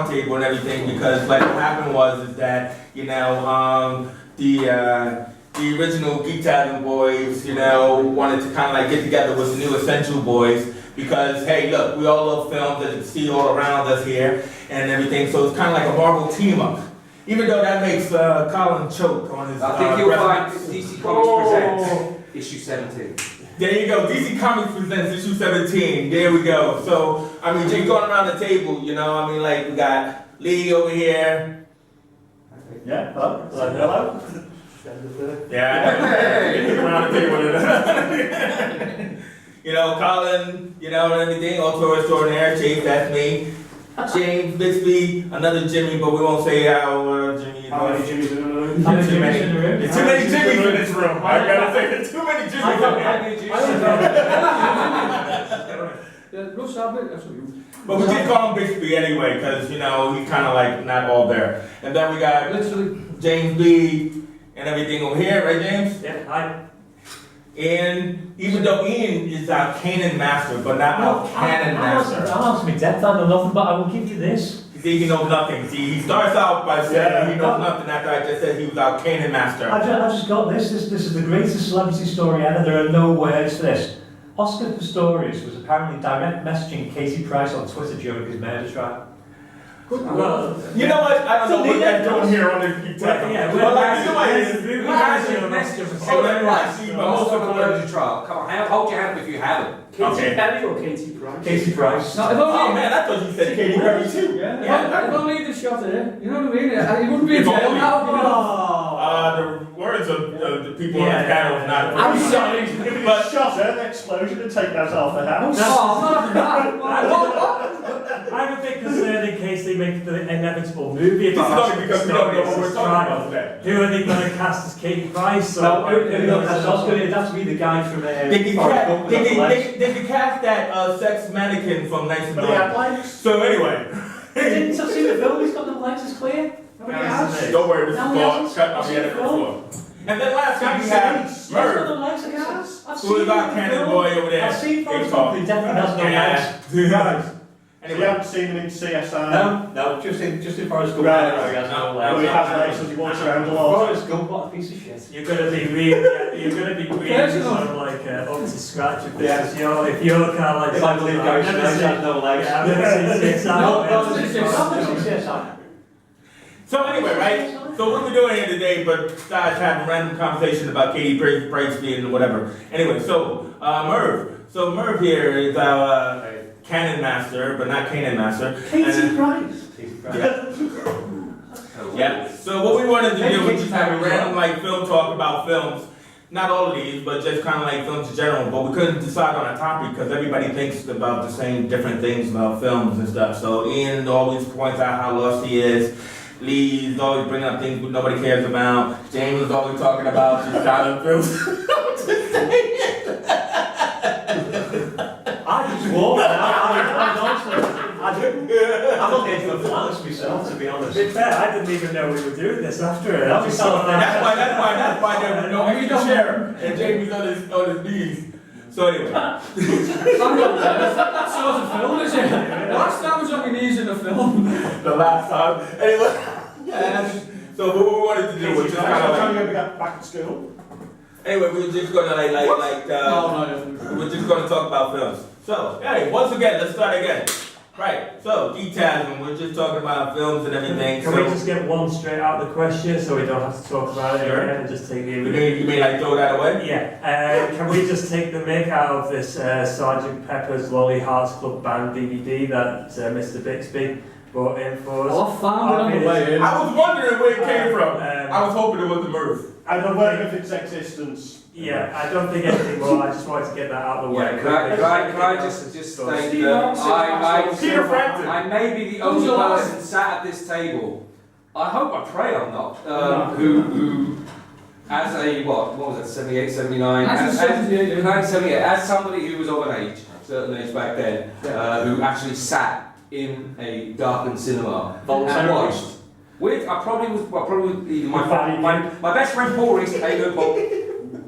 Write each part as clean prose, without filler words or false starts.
round table and everything because like what happened was is that, you know, the original Geektasm boys, you know, wanted to kind of like get together with the new Essential boys because, hey, look, we all love films, as you can see all around us here and everything, so it's kind of like a Marvel team up. Even though that makes Colin choke on his I think you'll find DC Comics Presents issue 17. There you go, DC Comics Presents issue 17, there we go. So, I mean, just going around the table, you know, I mean, like, we got Lee over here. Yeah, hello. Yeah, around the table. You know, Colin, you know, and everything, also extraordinaire, James, that's me. James Bixby, another Jimmy, but we won't say how Jimmy is. How many Jimmys in the room? There's too many Jimmys in this room. I gotta say, there's too many Jimmys in here. But we did call him Bixby anyway, because, you know, he's kind of like not all there. And then we got James B. and everything over here, right, James? Yeah, hi. And even though Ian is our canon master, but not our canon master. I'll ask me depth, I know nothing, but I will give you this. See, he knows nothing. See, he starts out by saying he knows nothing after I just said he was our canon master. I just got this. This is the greatest celebrity story ever. There are no words for this. Oscar Pistorius was apparently direct messaging Katie Price on Twitter during his murder trial. Well, you know what? I don't know what they're doing here on the Geektasm. Yeah, well, like, trial. Come on, hold your hand if you haven't. Katy Perry or Katie Price? Katie Price. No, oh man, I thought you said Katy Perry too. If only the shot in it. You know what I mean? It wouldn't be a jail now. The words of the people on the panel is not. I'm sorry. If it was shot at an explosion and take that off the house. I'm a bit concerned in case they make the inevitable movie. This is only because we don't know what we're talking about today. Who are they going to cast as Katie Price? No, it'd have to be the guy from They could cast that sex mannequin from Nice and Dark. So anyway. Didn't you see the film? He's got no legs, it's clear. Don't worry, this is called Cut Off the Edit before. And then last time we have Merv, who is our canon boy over there. I've seen photos of him, he definitely has no legs. Anyway. You haven't seen him in CSI? No, just in Forrest Gump. Right. He has no Well, he has legs because he walks around a lot. Forrest Gump, what a piece of shit. You're gonna be really sort of like up to scratch with this. If you're kind of like. If I believe Gary Sinise has no legs. Yeah, I've never seen CSI. So anyway, right? So what we're doing here today, but besides having random conversation about Katie Price being whatever. Anyway, so Merv. So Merv here is our canon master, but not canon master. Katie Price. Yeah. So what we wanted to do was just have a random like film talk about films. Not all of these, but just kind of like films in general. But we couldn't decide on a topic because everybody thinks about the same different things about films and stuff. So Ian always points out how lost he is. Lee's always bringing up things nobody cares about. James is always talking about just silent films. I just walked I'm not getting to a flawless myself, to be honest. In fact, I didn't even know we were doing this after it. That's why there's no empty chair and Jamie's on his knees. So anyway. That sort of film, is it? Last time I was on my knees in a film. The last time. Anyway. So what we wanted to do was just kind of What time you got back to school? Anyway, we're just gonna we're just gonna talk about films. So, hey, once again, let's start again. Right, so Geektasm, we're just talking about films and everything. Can we just get one straight out of the question so we don't have to talk about it again and just take the You mean like throw that away? Yeah. Can we just take the mick out of this Sgt. Pepper's Lonely Hearts Club Band DVD that Mr. Bixby brought in for us? I found it on the way in. I was wondering where it came from. I was hoping it was the Merv. I'm aware of its existence. Yeah, I don't think anything more. I just wanted to get that out of the way. Can I just state that I may be the only person sat at this table. I hope, I pray I'm not. Who as a what was it, 78, 79? As 78, as somebody who was of an age, a certain age back then, who actually sat in a darkened cinema and watched. With, I probably was my best friend Paul Reese, hey, good Paul.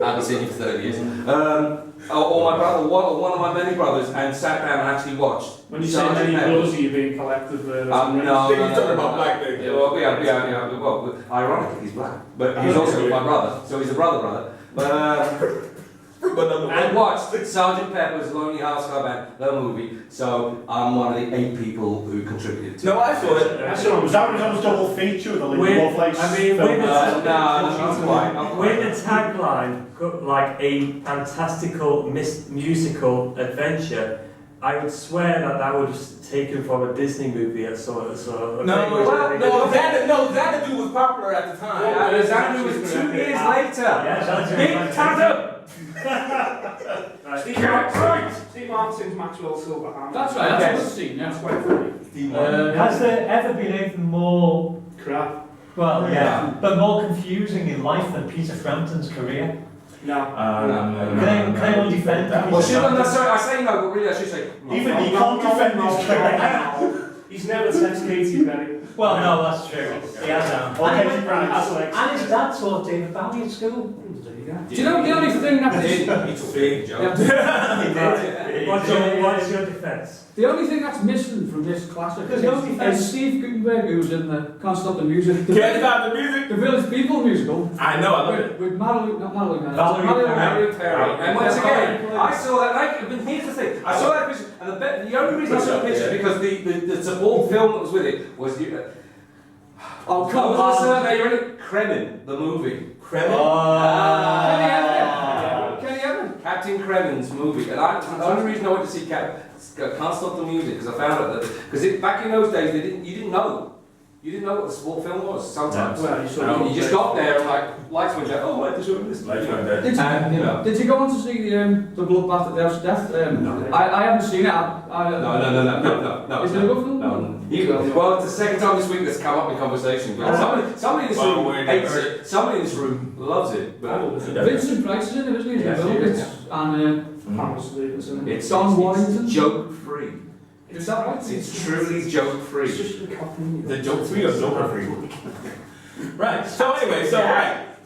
I haven't seen you for 30 years. Or my brother, or one of my many brothers, and sat down and actually watched. When you say many brothers, are you being collective? No, You're talking about black things. Yeah, well, ironically, he's black, but he's also my brother, so he's a brother. And watched Sergeant Pepper's Lonely Hearts Club Band, the movie. So I'm one of the 8 people who contributed to it. No, I saw it. Was that a double feature with the Lincoln Lovelace? I mean, film? with not quite. the tagline, like a fantastical musical adventure, I would swear that was taken from a Disney movie at sort of. Xanadu was popular at the time. Yeah, Xanadu was 2 years later. Yeah, Steve Martin's Maxwell Silverhand. That's right, that's Yes. what I've seen, yeah. That's quite funny. Has there ever been anything more, Crap. well, yeah, but more confusing in life than Peter Frampton's career? No. Can anyone defend that? Well, sorry, I say no, but really I should say. Even he can't defend his career. He's never texted Katy Perry. Well, no, that's true. He has now. Or And Katie Price. and his dad taught David Bowie at school. Do you know the only thing that It's a big joke. What's your defence? the only thing that's missing from this classic There's no defense. is Steve Gutenberg, who's in the Can't Stop the Music, Can't stop the music. the Village People musical. I know, I love it. With Valerie Valerie Perry. And once again, Valerie I saw that. But here's the thing: I saw that picture, and the only reason I saw the picture is because the support film that was with it was you. Oh, come What was the on. surname? You're in it? Kremen, the movie. Kremen? Kenny Evans. Captain Kremen's movie, and the only reason I went to see Can't Stop the Music because I found out that because back in those days you didn't know what the sport film was sometimes. Well, You just got there and like lights went down. Oh, wait, they're showing this. Lights went down. Did you go on to see the Bloodbath at the House of Death? No. I haven't seen it. No. Is it a good film? No. Well, it's the second time this week that's come up in conversation. Somebody in this room hates it. Somebody in this room loves it. But Vincent Price is in it, isn't he? Yes, Well, he is. And it's Don Warrington. joke free. Is that right? It's truly joke It's free. just a copy. The joke free or joker free? Right. So anyway,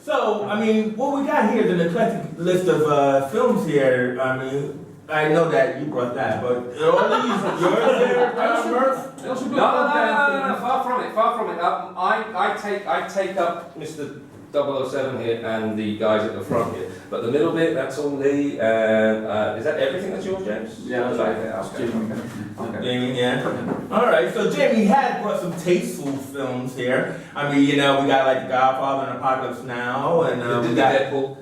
So I mean, what we got here is an eclectic list of films here. I mean, I know that you brought that, but are all these yours there, Murph? They also No, got far from it. I take up Mr. 007 here and the guys at the front here, but the middle bit, that's all Lee. Is that everything that's yours, James? Yeah, that's right. Okay. Jamie, yeah. All right. So Jamie had brought some tasteful films here. I mean, we got like The Godfather and Apocalypse Now, and The we got Deadpool.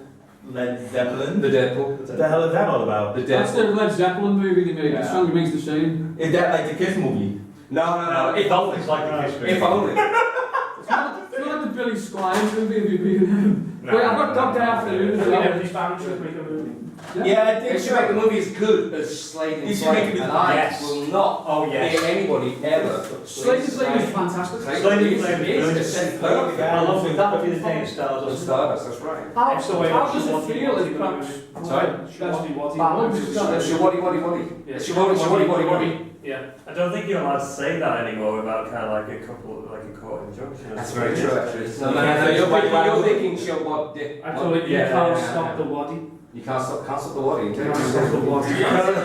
Led Zeppelin. The Deadpool. What the hell is that all about? The That's Deadpool. the Led Zeppelin movie they made. Yeah. The song remains the same. Is that like the Kiss movie? No. If Dolphins like the history. If only. It's not like the Billy Squires movie if you've been. Wait, I've got Dog Day Afternoon. Everybody's family should make a movie. Yeah, I They think should make the movie as good as Slade and You should Slade, make it and as- I yes. will not Oh, yes. hear anybody ever. Slade and Slade is fantastic. Slade Slade and is Slade is superb. I love it. That would be the thing, The Stardust. Stardust, that's right. How That's the way how I does just it feel want as to perhaps Sorry? ballads? Shawadi. Yeah, Shawadi. Yeah. I don't think you're allowed to say that anymore without kind of like a court injunction. That's very true, actually. No, You're thinking Shawadi. Actually, you can't stop the wadi. You can't stop the wadi. Can't stop the wadi.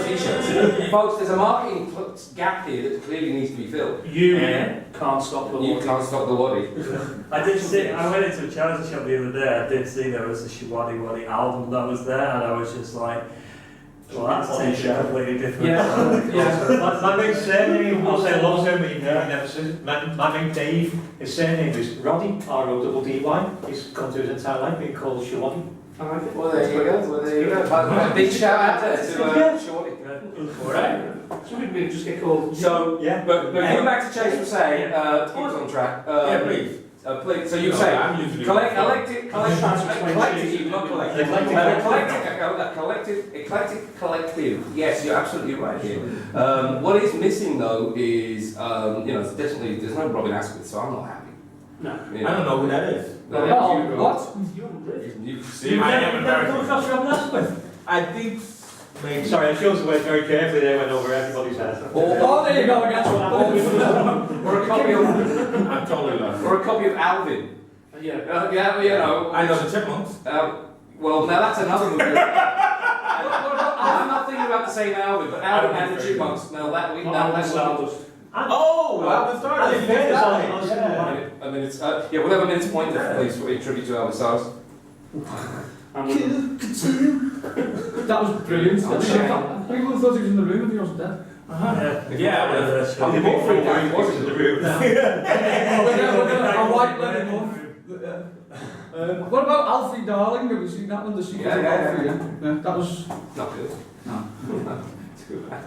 T-shirts. Folks, there's a marketing gap here that clearly needs to be filled. You Yeah. can't stop the You wadi. can't stop the wadi. I did see. I went into a charity shop the other day. I did see there was a Shiwadi Wadi album that was there, and I was just like, well, that's taken a completely different. Yeah. My mate's surname, I'll say I love him, but you've never seen it. My mate Dave, his surname is Roddy, R-O-D-D-Y. He's come to his entire life being called Shawadi. I like it. Well, there you go. A big shout out there to Shawadi. Alright. So we just get called. So, Yeah. but going back to Chase was saying, to keep us on track. Yeah, please. Please. So you say I'm usually eclectic, collective. Yes, you're absolutely right here. What is missing though is, it's definitely there's no Robin Asquith, so I'm not happy. No. You I don't know who that is. What? You see, You've I am never come American. across Robin Asquith? I think maybe. Sorry, I chose the word very carefully there, went over everybody's head. Oh, there you go again. or a copy of, I'm totally lost. or a copy of Alvin. Yeah. Yeah, I know the Chipmunks. Well, now that's another movie. I'm not thinking about the same Alvin, but Alvin and the Chipmunks. Now that we now that's Oh, Alvin Stardust. And fairness, a minute's yeah, we'll have a minute's point there, please, for a tribute to Alvin Stardust. That was brilliant. Oh, People thought he was in the room if he wasn't dead. Yeah, I'm more freaked out he wasn't in the room. A white leather glove. What about Alfie Darling? Have you seen that one? The sequel Yeah, to yeah, Alfie? yeah. That was. Not good. No.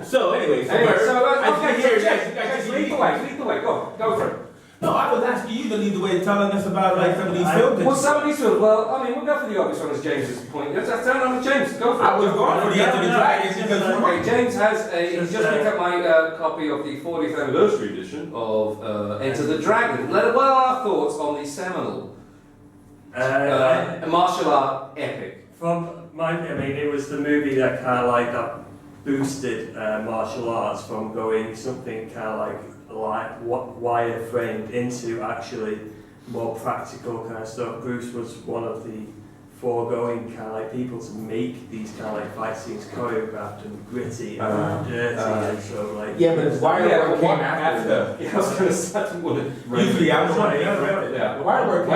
So anyway, So okay, so here, Jess, lead the way, go for it. No, I was asking you to lead the way, telling us about like some of these films. Well, some of these films, well, I mean, we'll go for the obvious one as James's point. Let's turn on to James, go for it. I was going for the Enter the Dragon because Okay, James has he's just picked up my copy of the 40th anniversary edition of Enter the Dragon. What are our thoughts on the seminal martial art epic? It was the movie that kind of like that boosted martial arts from going something kind of like wire-framed into actually more practical kind of stuff. Bruce was one of the foregoing kind of like people to make these kind of like fight scenes choreographed and gritty and dirty and so like. Yeah, but Wirework came after. Yeah, I was going to start to wonder. Usually I'm the one that Yeah. The Wirework The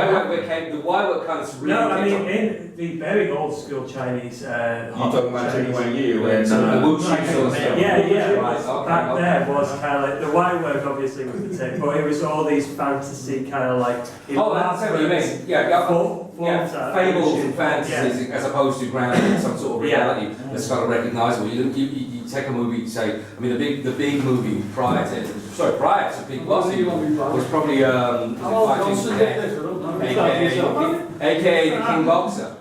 Wirework kind of really No, I mean in the very old school Chinese. You're talking about Chen Yu and the Wuxi sort of stuff. Yeah. Right, okay, Back okay. there was kind of like the Wirework obviously was the same, but it was all these fantasy kind of like. Oh, that's what you mean. Yeah, fables and fantasies as opposed to grounded in some sort of reality that's kind of recognisable. You take a movie, say, I mean, the big movie prior to Big Boss was probably AKA The King Boxer,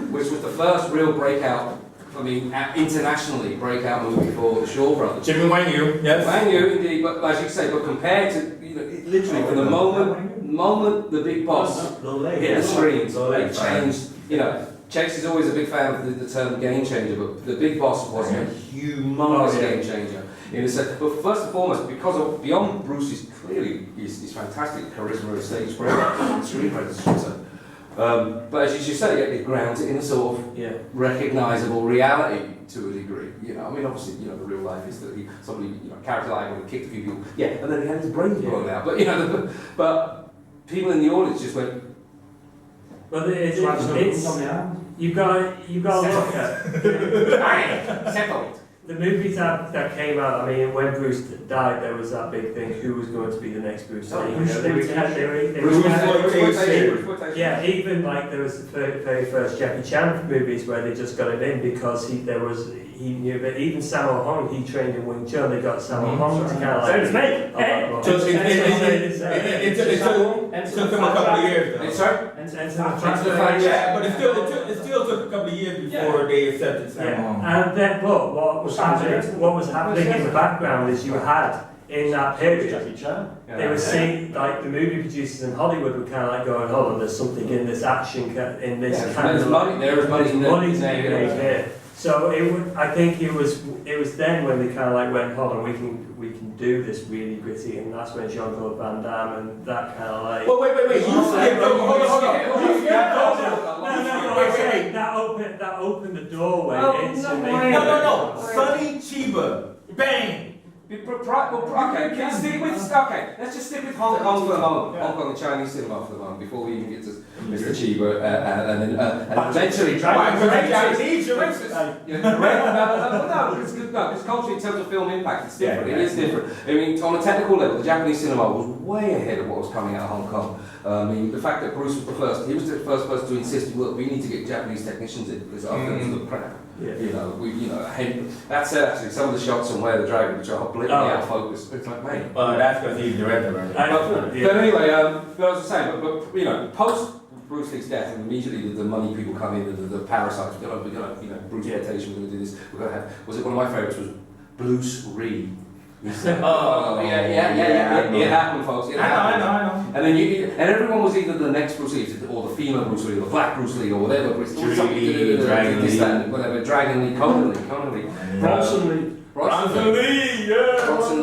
which was the first real breakout. I mean, internationally breakout movie for the Shaw Brothers. Jimmy Wang Yu, yes. Wang Yu, indeed, but as you say, but compared to, literally from the moment the Big Boss hit the screens, it changed. Chase is always a big fan of the term game changer, but the Big Boss was a humongous game changer. But first and foremost, because of beyond Bruce's clearly his fantastic charisma and stage screenwriter. But as you say, it grounds it in a sort of recognisable reality to a degree. I mean, obviously, the real life is that character like would have kicked a few people, and then he had his brain blown out. But people in the audience just went. Well, it's you've got to look at the movies that came out. I mean, when Bruce died, there was that big thing: who was going to be the next Bruce Lee? Yeah, even like there was the very first Jackie Chan movies where they just got him in because he knew that even Sammo Hung, he trained in Wing Chun. They got Sammo Hung to kind of like. It took him a couple of years though. Yeah, but it still took a couple of years before they accepted Sammo Hung. And then, what was happening in the background is you had in that period, they were seeing like the movie producers in Hollywood were kind of like going, hold on, there's something in this action, in this kind of money. There's money in there. So I think it was then when they kind of like went, hold on, we can do this really gritty, and that's when Jean-Claude Van Damme and that kind of like. Well, wait. That opened the doorway into. No. Sonny Chiba, bang. Let's just stick with Hong Kong for the moment. Hong Kong and Chinese cinema for the moment before we even get to Mr. Chiba and eventually Chinese. It's good. No, it's culturally in terms of film impact, it's different. It is different. I mean, on a technical level, the Japanese cinema was way ahead of what was coming out of Hong Kong. I mean, the fact that Bruce was the first person to insist, look, we need to get Japanese technicians in because our films look crap. That's actually some of the shots on Where the Dragon, which are blatantly out of focus. It's like, mate. That's because he's director, right? But anyway, but as I say, but post Bruce Lee's death, and immediately the money people come in, the parasites. We're gonna Bruce rotation. We're gonna do this. We're gonna have. Was it one of my favourites? Was Bruce Lee. It happened, folks. It happened. I know. And then everyone was either the next Bruce Lee, or the female Bruce Lee, or the black Bruce Lee, or whatever. Dragon Conan Lee. Bronson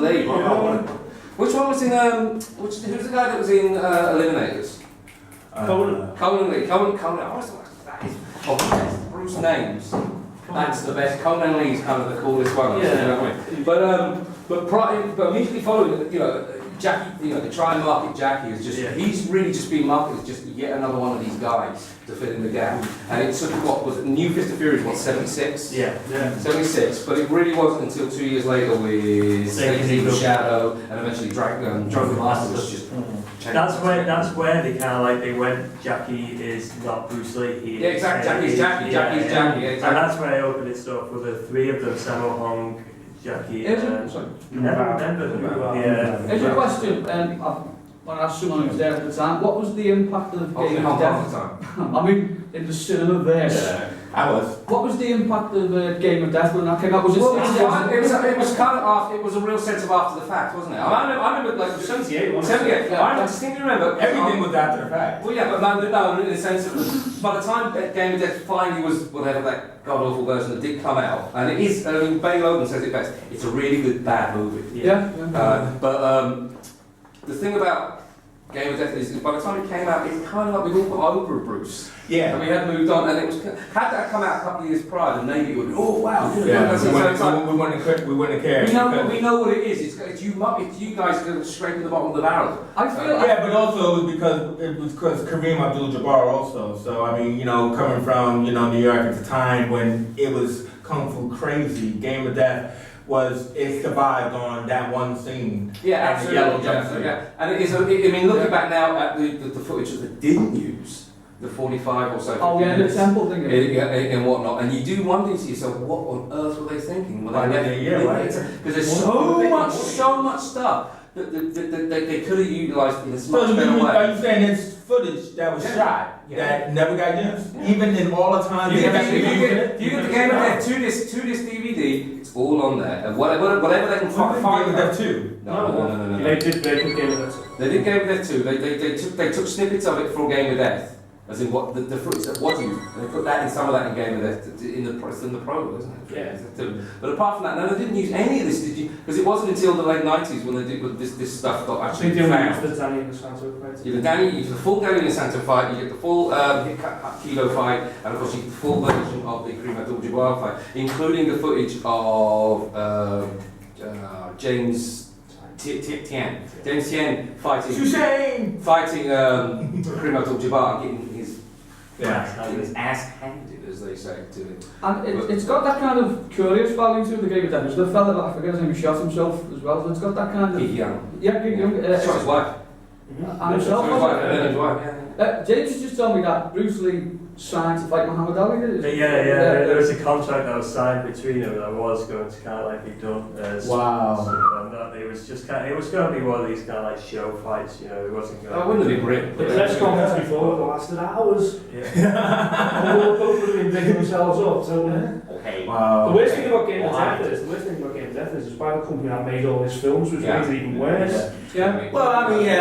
Lee. Which one was in? Who's the guy that was in Eliminators? Conan Lee. Conan. I always thought that is. Bruce names, that's the best. Conan Lee's kind of the coolest one. Yeah. You know what I mean? But immediately following, Jackie, the try and market Jackie is just, he's really just been marketed as just yet another one of these guys to fill in the gap. And it took, what was it, New Fist of Fury was what, 76? Yeah. 76, but it really wasn't until 2 years later with Satan Shadow and eventually Drunken Master was just That's where they kind of like, they went, Jackie is not Bruce Lee. Yeah, exactly, Jackie's Jackie, exactly. And that's where I opened it up with the three of them, Sammo Hung, Jackie, and... Sorry. Never remember them. Yeah. Here's a question, when I asked someone who was there at the time, what was the impact of Game of Death? I mean, in the cinema there. Yeah, I was. What was the impact of Game of Death when that came out? Was it? Well, it was kind of after, it was a real sense of after the fact, wasn't it? I remember like 78. 78. Yeah. I distinctly remember Everything was after the fact. Well, yeah, but no, in the sense of by the time Game of Death finally was whatever that god awful version that did come out, and it is. I mean, Bay Logan says it best. It's a really good bad movie. Yeah. But the thing about Game of Death is by the time it came out, it's kind of like we all got over Bruce. Yeah. And we had moved on, and it was had that come out a couple of years prior, then maybe it would be, oh wow. Yeah. That's We like, wouldn't care. we know what it is. It's you guys are scraping the bottom of the barrel. I feel Yeah, but also it was because Kareem Abdul-Jabbar also. So I mean, coming from New York at the time when it was kung fu crazy, Game of Death it survived on that one scene. Yeah, and absolutely. the yellow jumpsuit. Yeah. And it is. I mean, looking back now at the footage that they didn't use, the 45 or so. Oh yeah, the temple thing. And whatnot, and you do wonder to yourself, what on earth were they thinking? Because there's so much stuff that they could have utilised in a much better way. Are you saying it's footage that was shot that never got used? Even in all the time You they get actually the Game of Death 2-disc DVD, it's all on there. And whatever they can find. Game of Death 2. No. They did Game of Death. They did Game of Death 2. They took snippets of it from Game of Death. As in what the fruits that wasn't, and they put that in some of that in Game of Death in the prologue, isn't it? Yeah. But apart from that, no, they didn't use any of this, did you? Because it wasn't until the late 90s when they did this stuff got actually found. The Danny and the Santo fight. You get the full Danny and the Santo fight, you get the full Kilo fight, and of course you get the full version of the Kareem Abdul-Jabbar fight, including the footage of James Tien fighting Kareem Abdul-Jabbar, getting his ass handed, as they say, to him. And it's got that kind of curious value to the Game of Death. There's the fella that I forget his name, who shot himself as well. So it's got that kind of. Gig Young. Yeah, Gig Young. Shot his wife. And himself. His wife. James has just told me that Bruce Lee signed to fight Muhammad Ali. Yeah. There was a contract that was signed between them that was going to kind of like be done as. Wow. And that it was just it was going to be one of these kind of like show fights, It wasn't going. That wouldn't have been great. The press conference before lasted hours. Yeah. And they were both of them digging themselves up. So, Okay. Wow. the worst thing about Game of Death is by the company that made all these films, which made it even worse. Yeah. Well, I mean, The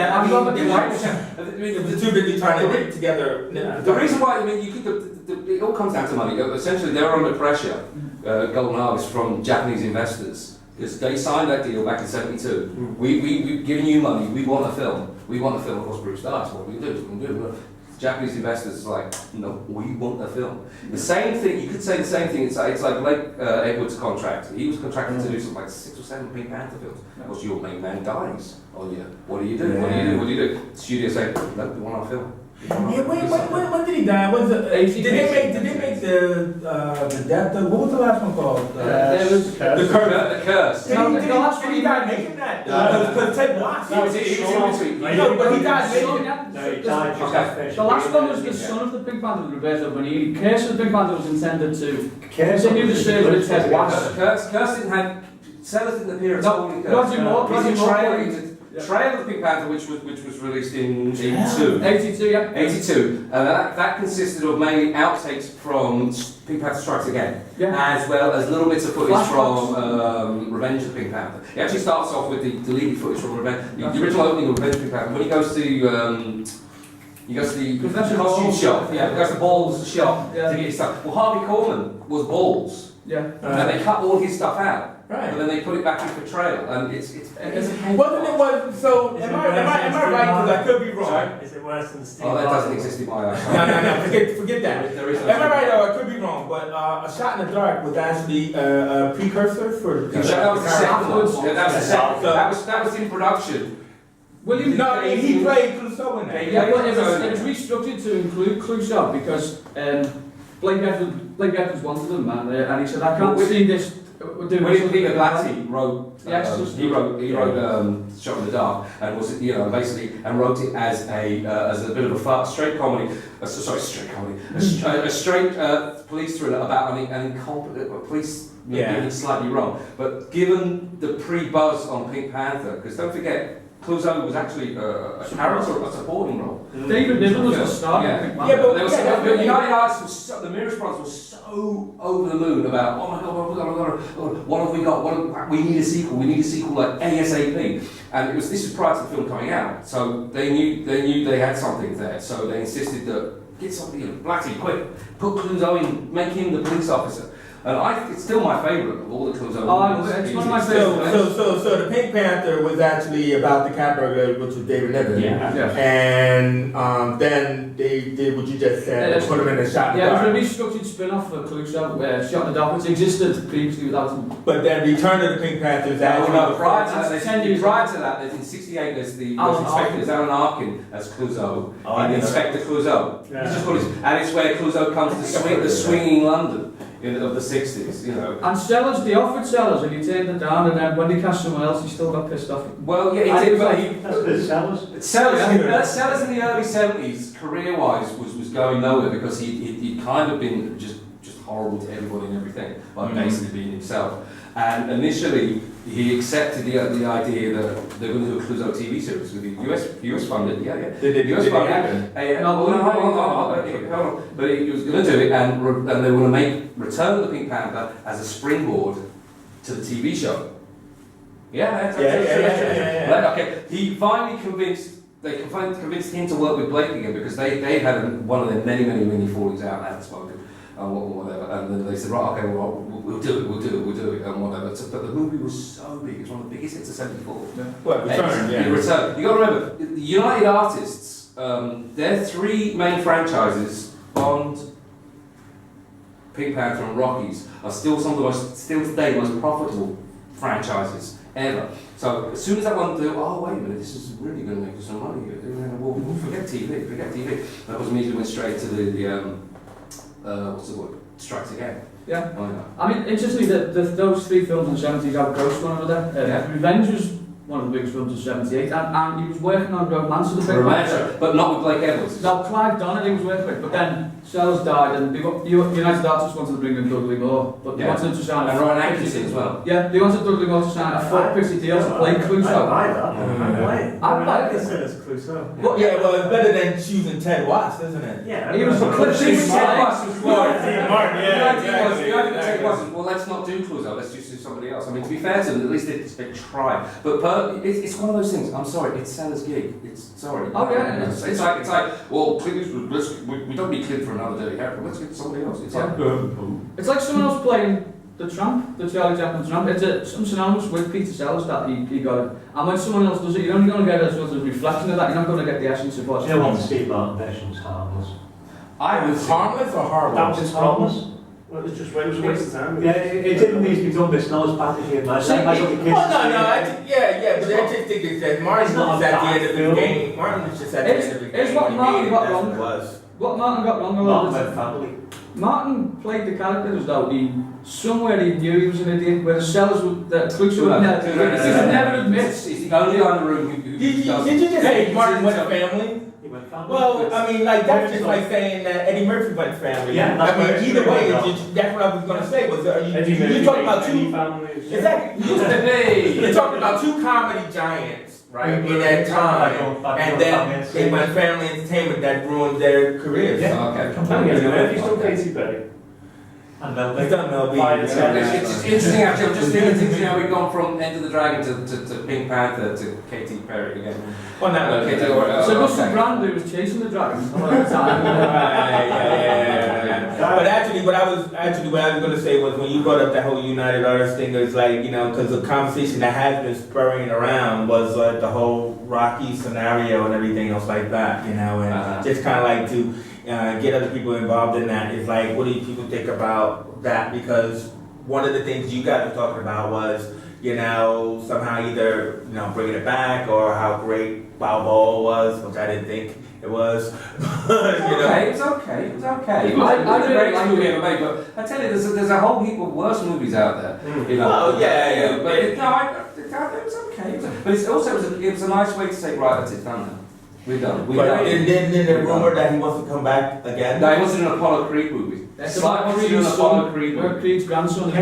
the two busy trying to get together. The reason why, it all comes down to money. Essentially, they were under pressure, Golden Harvest, from Japanese investors. Because they signed that deal back in '72. We've given you money, we want a film. Of course, Bruce dies. What do we do? Japanese investors are like, no, we want a film. The same thing, you could say the same thing, it's like Blake Edwards' contract. He was contracted to do something like 6 or 7 Pink Panther films. Of course, your main man dies on you. What do you do? The studio saying, no, we want our film. Yeah, when did he die? Was it? Did they make the death? What was the last one called? There was the curse. Did he die making that? Because Ted Watts. He was in between. No, but he died making it. No, he died just after. The last one was the son of the Pink Panther, Roberto Benigni. Curse of the Pink Panther was intended to continue the series with Ted Watts. Curse didn't have. Sellers didn't appear at all in Curse. Roger Moore. Trail of the Pink Panther, which was released in 82. 82, yeah. 82. That consisted of mainly outtakes from Pink Panther Strikes Again, as well as little bits of footage from Revenge of the Pink Panther. It actually starts off with the deleted footage from Revenge, the original opening of Revenge of the Pink Panther. When he goes to the costume shop, he goes to Ball's shop to get his stuff. Well, Harvey Korman was Balls. Yeah. And they cut all his stuff out. Right. but then they put it back in for trail, and it's Wasn't it was so? Am I right? Because I could be wrong. Sorry? Is it worse than Steve? Oh, that Martin? doesn't exist in my eyes. No. Forget that. There is no Am I right? Or I could be wrong. But A Shot in the Dark was actually a precursor for. That was the second one. Yeah, that was the second. So- That was in production. William. No, he played Clouseau in that. Yeah, but it was restructured to include Clouseau because Blake Edwards wanted him, and he said, I can't see this. William Peter Blatty wrote. Yes, he wrote Shot in the Dark, and was basically and wrote it as a bit of a straight comedy. A straight police thriller about an incompetent police. Getting it slightly wrong, but given the pre-buzz on Pink Panther, because don't forget, Clouseau was actually a character, a supporting role. David Niven was the star. Yeah, but United Artists was the Mirrors Brothers was so over the moon about, oh my god, what have we got? We need a sequel. We need a sequel like ASAP. And this was prior to the film coming out, so they knew they had something there. So they insisted that get something, Blatty, quick, put Clouseau in, make him the police officer. And it's still my favourite of all the Clouseau movies. It's one of my favourites. So the Pink Panther was actually about the cat burglar, which was David Niven. Yeah. And then they did what you just said, put him in a Shot in the Dark. It was a restructured spin-off for Clouseau, Shot in the Dark, which existed previously without him. But then Return of the Pink Panther is actually prior to that, in '68, there's Alan Arkin as Clouseau, Inspector Clouseau. And it's where Clouseau comes to the swinging London of the '60s, And Sellers, they offered Sellers, and he turned it down, and then when they cast someone else, he still got pissed off. Well, yeah, he did, but That's good, Sellers. Sellers in the early '70s, career-wise, was going nowhere because he'd kind of been just horrible to everybody and everything by basically being himself. And initially, he accepted the idea that they were going to do a Clouseau TV series with the US funded. Did US funded. Hold on. But he was going to do it, and they were going to make Return of the Pink Panther as a springboard to the TV show. Yeah. Okay. He finally convinced him to work with Blake again because they had one of their many fallings out and hadn't spoken. Whatever, and then they said, right, okay, well, we'll do it, and whatever. But the movie was so big; it's one of the biggest hits of '74. Well, Return. Return. You got to remember, the United Artists. Their three main franchises, Bond, Pink Panther, and Rockies, are still some of the most profitable franchises ever. So as soon as that one do, oh wait a minute, this is really going to make us some money. Well, forget TV. That was immediately went straight to the what's the word? Strikes Again. Yeah. Oh, yeah. I mean, interestingly, those three films in the 70s outgrossed one another. Revenge was one of the biggest films of '78, and he was working on Romance of the Big Romance, but not with Blake Edwards. Now, Clive Donner he was working with, but then Sellers died, and United Artists wanted to bring in Dudley Moore, but they wanted him to sign and Rowan Atkinson as well. Yeah, they wanted Dudley Moore to sign a 450 deal to play Clouseau. I like this as Clouseau. Well, it's better than choosing Ted Watts, isn't it? Yeah. He was the Ted Watts was Martin, Ted wasn't. Well, let's not do Clouseau. Let's just do somebody else. I mean, to be fair to them, at least they tried. But it's one of those things. I'm sorry, it's Sellers' gig. Sorry. Oh yeah. It's like well, we don't need Clint for another dirty haircut. Let's get somebody else. It's like someone else playing the Tramp, the Charlie Chaplin Tramp. It's some synonymous with Peter Sellers that he got it. And when someone else does it, you're only going to get a sort of reflection of that. You're not going to get the essence of what's. You know what, the Steve Martin version was harmless. It was harmless or horrible? That was harmless. Well, it was just a waste of time. Yeah, it didn't need to be done this nose packaging. But I just think that Martin was at the end of the game. Martin was just at the end of the game. It's what Martin got wrong. What Martin got wrong Martin family. Martin played the character as though he knew he was an idiot, whereas Sellers would Clouseau would never admit. He's the only guy in the room who Did you just say Martin went family? Well, I mean, like that's just like saying that Eddie Murphy went family. Yeah, I mean, either way, that's what I was gonna say. Was you talking about two? Exactly. You're talking about two comedy giants, right? In that time, and then they went family entertainment that ruined their careers. Yeah. Okay. Murphy still Katy Perry. And Mel He's done Mel B. It's interesting actually. I'm just thinking how we've gone from Enter the Dragon to Pink Panther to Katy Perry again. Well, not So Russell Brand who was chasing the dragon all the time. But actually, what I was gonna say was when you brought up that whole United Artists thing, is like, you know, because the conversation that has been spurring around was like the whole Rocky scenario and everything else like that, you know, and just kind of like to get other people involved in that is like, what do people think about that? Because one of the things you guys were talking about was, you know, somehow either, you know, bringing it back or how great Balboa was, which I didn't think it was. It's okay. It was the greatest movie ever made, but I tell you, there's a whole heap of worse movies out there. You know? Oh, yeah. But it was okay. But it was a nice way to say, right, that's it, done now. We're done. And then the rumor that he wants to come back again. No, he wants to do an Apollo Creed movie. That's about Creed's grandson.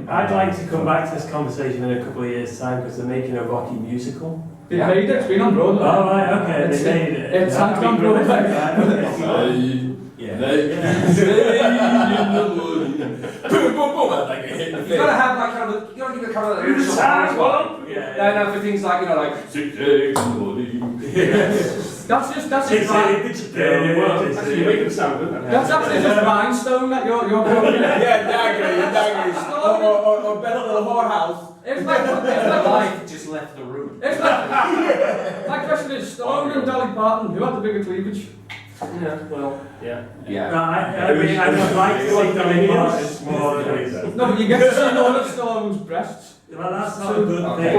I'd like to come back to this conversation in a couple of years' time because they're making a Rocky musical. They made it, it's been on Broadway. Oh, right, okay, they made it. It's on Broadway. Yeah. You gotta have like kind of you gotta give it kind of the no, for things like, you know, like 6 days in the morning. That's just actually just rhinestone that you're talking about. Yeah, dagger. Or better than a whorehouse. It's like Life just left the room. it's like my question is, Stallone and Dolly Parton, who had the bigger cleavage? Yeah. I mean, I would like to see Dolly Parton smaller. No, but you get to see all of Stallone's breasts. Well, that's not a good thing.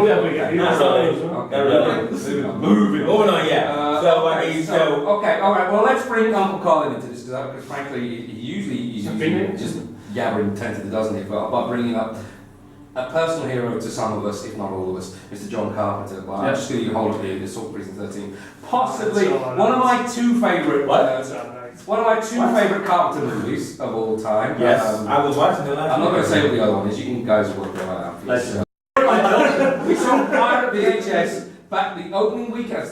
Moving on, yeah. Okay, alright, well, let's bring Uncle Colin into this, because frankly, he's usually just yabbering 10 to the dozen here, but bringing up a personal hero to some of us, if not all of us, Mr. John Carpenter. Well, I'm just going to hold it here, this sort of Prison 13. Possibly one of my two favourite Carpenter movies of all time. Yes, I was watching the last. I'm not going to say what the other one is. You can guys work it out. We saw Pirate VHS back the opening weekend.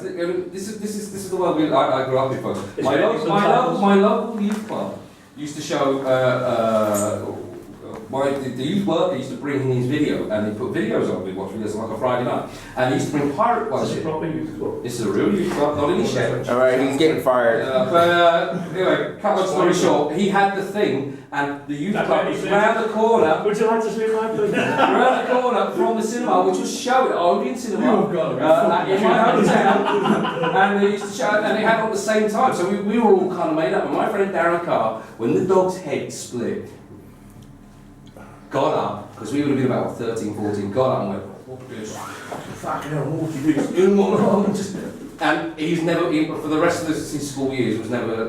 This is the world I grew up in. Folks. My local youth club used to show. The youth worker used to bring in his video, and they put videos on. We'd watch videos on like a Friday night, and he used to bring pirate ones. It's a proper youth club. This is a real youth club, not in his shed. All right, he's getting fired. Anyway, cut long story short, he had the thing, and the youth club was round the corner. Would you like to see my place? Round the corner from the cinema, which was showing Odeon Cinema Oh, God, in my hometown, and they used to show, and they had it at the same time. So we were all kind of made up. And my friend Darren Carr, when the dog's head split, got up, because we would have been about 13, 14, got up and went, what this? Fucking hell, what you do? And he's never, for the rest of his school years, was never to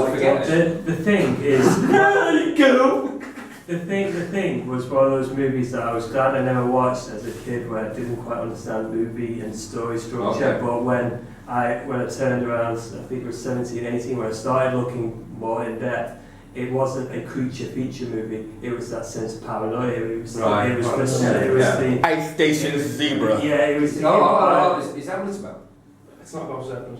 forget it. The thing is, There you go. the thing was one of those movies that I was glad I never watched as a kid, where I didn't quite understand movie and story structure. Okay. But when I turned around, I think it was 17, 18, where I started looking more in depth. It wasn't a creature feature movie. It was that sense of paranoia. It was the Ice Station Zebra. Yeah, it was. Is that what it's about? It's not about zebra's.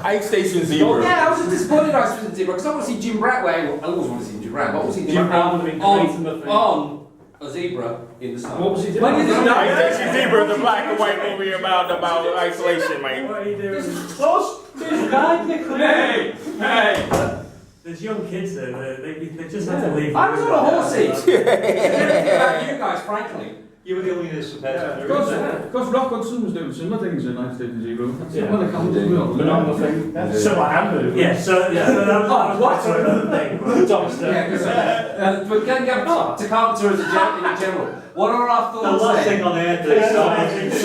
Ice Station Zebra. Oh, yeah, I was disappointed I was Zebra, because I want to see Jim Bradway. I always want to see Jim Bradway. What was he doing? Jim Brown would have been creating the thing. On a zebra in the sun. What was he doing? Ice Station Zebra is a black and white movie about isolation, man. What are you doing? Hey! There's young kids there, they just have to leave. I was on a horse seat. About you guys, frankly. You were the only support. Because Rock Hudson was doing similar things in Ice Station Zebra. That's what they come to. Phenomenal thing. So I am moving. Yeah, so that was another thing. But getting up to Carpenter as in general, what are our thoughts The last thing on earth is